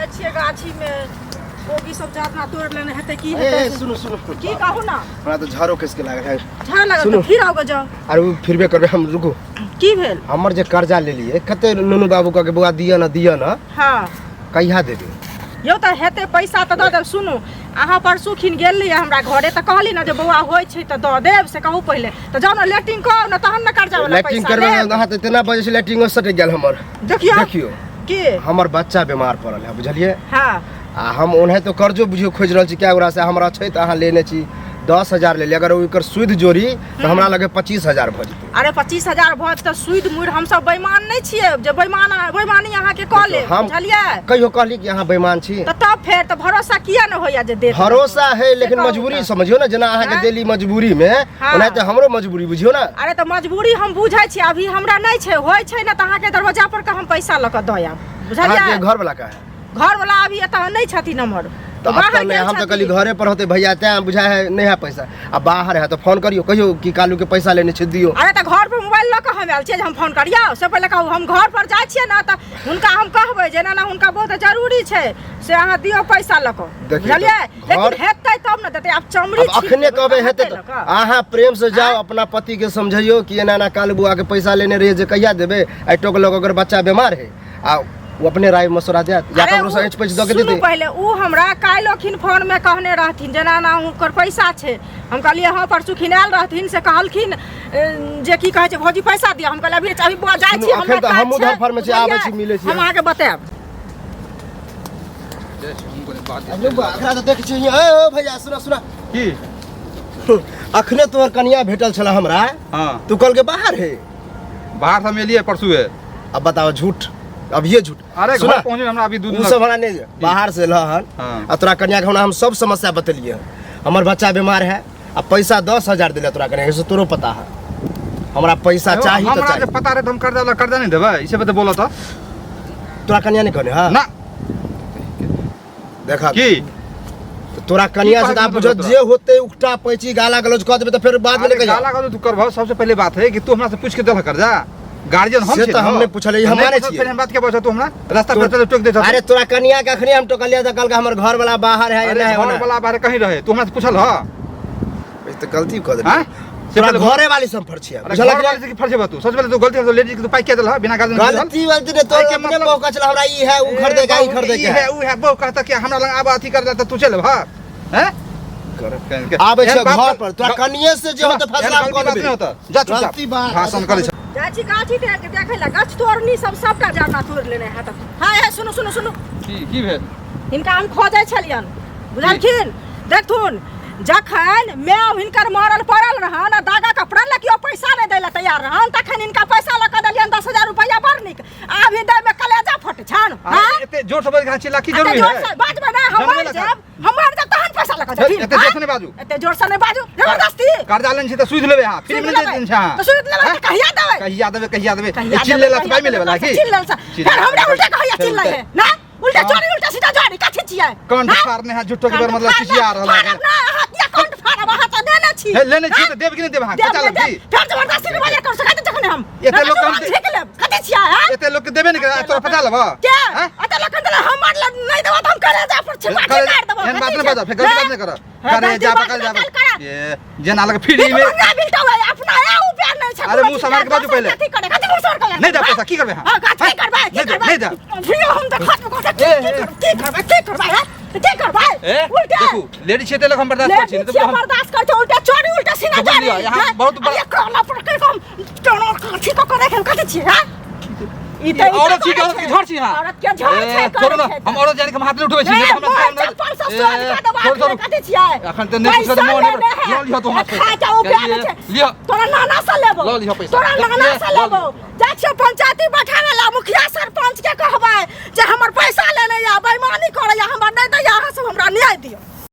जाय छियै गाछी में कोबी सब जातना तोड़ लेने हेते की ए सुनो की कहू ना हमरा तो झाड़ो किसके लागल है झाड़ लगा तो फिर आओगे जाओ अरे फिरबे करबे हम रुको की भेल हमर जे कर्जा ले लिए कते नुनू बाबू का के बुआ दिया ना हां कहिया देबे यो त हेते पैसा त द देब सुनु अहाँ परसू खिन गेली हमरा घरे त कहली ना जे बौआ होय छै त द देब से कहू पहिले त जाओ ना लेटिंग कर ना तहन ना कर्जा वाला पैसा लेटिंग करबे अहाँ त इतना बजे से लेटिंग सट गेल हमर देखियो की हमर बच्चा बीमार पड़ल है बुझलिए हां आ हम उन्हें तो कर्जो बुझियो खोज रहल छी क्या ओकरा से हमरा छै त अहाँ लेने छी 10,000 ले ली अगर ओकर सूद जोड़ी तो हमरा लगे 25,000 भ जते अरे 25,000 भ त सूद मुर हम सब बेईमान नहीं छिए जे बेईमानी अहाँ के क ले बुझलिए कहियो कहली कि अहाँ बेईमान छी त तब फेर त भरोसा किया न होया जे दे भरोसा है लेकिन मजबूरी समझियो ना जना अहाँ के देली मजबूरी में ओना त हमरो मजबूरी बुझियो ना अरे त मजबूरी हम बुझै छी अभी हमरा नहीं छै होय छै ना त अहाँ के दरवाजा पर के हम पैसा ल क दयाब बुझलिए अहाँ के घर वाला का है घर वाला अभी एता नहीं छथिन हमर तो हम तो कल घरे पर होते भैया ते बुझा है नहीं है पैसा अब बाहर है तो फोन करियो कहियो कि कालू के पैसा लेने छ दियो अरे त घर पर मोबाइल ल के हम आयल छी हम फोन करियो से पहले कहू हम घर पर जाय छिए ना त हुनका हम कहबै जे ना हुनका बहुत जरूरी छै से अहाँ दियो पैसा ल के बुझलिए लेकिन हेतै तब न देतै आप चमड़ी छी अखने कहबै हेतै त अहाँ प्रेम से जाओ अपना पति के समझियो कि एना ना कालू बुआ के पैसा लेने रहे जे कहिया देबे आई टोक लोग अगर बच्चा बीमार है आ वो अपने राय मशवरा देत या ककरो से एच पैसा द के देते पहले उ हमरा काइलोखिन फोन में कहने रहथिन जना ना हुनकर पैसा छै हम कहलिए हां परसू खिनाल रहथिन से कहलखिन जे की कहै छै भौजी पैसा दिया हम कहलिए अभी बुआ जाय छी हम उधर फर में से आबै छी मिले छी हम आके बताएब अखरा त देख छी ए भैया सुना की अखने तोर कनिया भेटल छला हमरा हां तू कल के बाहर है बाहर से मिलिए परसू है अब बताओ झूठ अब ये झूठ अरे घर पहुंचे हमरा अभी दूध सब हमरा नहीं बाहर से लहन आ तोरा कन्या के हम सब समस्या बतलिए हमर बच्चा बीमार है आ पैसा 10,000 दिले तोरा कन्या से तोरो पता है हमरा पैसा चाहिए तो हमरा जे पता रहे हम कर्जा नहीं देबे इसे बते बोला तो तोरा कन्या नहीं कहने हां ना देखा की तोरा कन्या से आप बुझ जे होते उकटा पैची गाला गलौज क देबे तो फिर बाद में कहिया गाला गलौज तू करबो सबसे पहले बात है कि तू हमरा से पूछ के देला कर्जा गार्जियन हम से तो हमने पूछले हमारे छी फिर हम बात के पूछा तू हमरा रास्ता पर टोक दे अरे तोरा कन्या के अखनी हम टोकलिया त कल के हमर घर वाला बाहर है ना है घर वाला बाहर कहीं रहे तू हमरा से पूछल ह इस तो गलती कर दे हां तोरा घरे वाली सब फरछिया बुझल घर वाली की फरछे बा तू सबसे पहले तू गलती कर लेडीज के तू पाई के देल ह बिना गार्जियन गलती ने तो अपने मौका चला हमरा ई है उ खरीदेगा ई खरीदेगा ई है उ है वो कहता कि हमरा लंग आब अथी कर दे त तू चल ह हैं आबे छै घर पर तोरा कन्या से जे होत फैसला कर देबे जा चुपचाप भाषण करे जाची गाछी देखे ला गाछ तोड़नी सबटा जाना तोड़ लेने है त हां सुनो की भेल इनका हम खोजै छलियन बुझलखिन देखथुन जखन मैं हिनकर मरल पड़ल रहन दागा कपड़ा लकियो पैसा नहीं दैला तैयार रहन तखन इनका पैसा लक दलियन 10,000 रुपया बड़ निक आभी दे में कलेजा फट छन हां एते जोर से बोल गाछी लाकी जरूरी है बाजबे ना हमर जब तहन पैसा लक दे एते जोर से नहीं बाजू एते जोर से नहीं बाजू जबरदस्ती कर्जा लेन छी त सुध लेबे हां फिर मिल दिन छा तो सुध लेबे कहिया देबे चिल्ल लेला त पाई मिले वाला की चिल्ल सा फिर हमरा उल्टा कहिया चिल्ल है ना उल्टा चोरी उल्टा सीधा चोरी का छिचिया कंठ फाड़ने है झुट्टो के मतलब छिचिया रहला है ना हाथ या कंठ फाड़ा वहां त देना छी लेने छी त देब कि नहीं देब हां चल दी फिर जबरदस्ती में बाजार कर सकते जखन हम एते लोग हम ठीक ले कते छिया है एते लोग के देबे नहीं करे तोरा पता लबा क्या एते लोग के हम नहीं देबो त हम करे जा पर छिपा के मार देबो एन बात नहीं बजा फिर गलती बात नहीं कर करे जा पकड़ जा ये जे नाल के फ्री में ना बिल्टा है अपना है ऊ प्यार नहीं छ अरे मुंह संभाल के बाजू पहले कथि करे कथि मुंह कर नहीं जा पैसा की करबे हां कथि करबे नहीं जा फिर हम त खत को की करबे उल्टा देखो लेडी छेते लोग हम बर्दाश्त कर छी तो हम बर्दाश्त कर छ उल्टा चोरी उल्टा सीना जारी यहां बहुत बड़ा ये करला पर के हम टनो कथि को करे कथि छी हां ई त औरत छी औरत की झड़ छी हां औरत के झड़ छै छोड़ ना हम औरत जाने के हाथ में उठबै छी हम कथि छी अखन त नहीं कुछ मोन लो लियो तो हाथ खा जा उपाय छै लियो तोरा नाना से लेबो लो लियो पैसा तोरा नाना से लेबो जा छै पंचायती बैठावे ला मुखिया सरपंच के कहबै जे हमर पैसा लेने या बेईमानी करे या हमर नहीं दैया अहाँ सब हमरा न्याय दियो।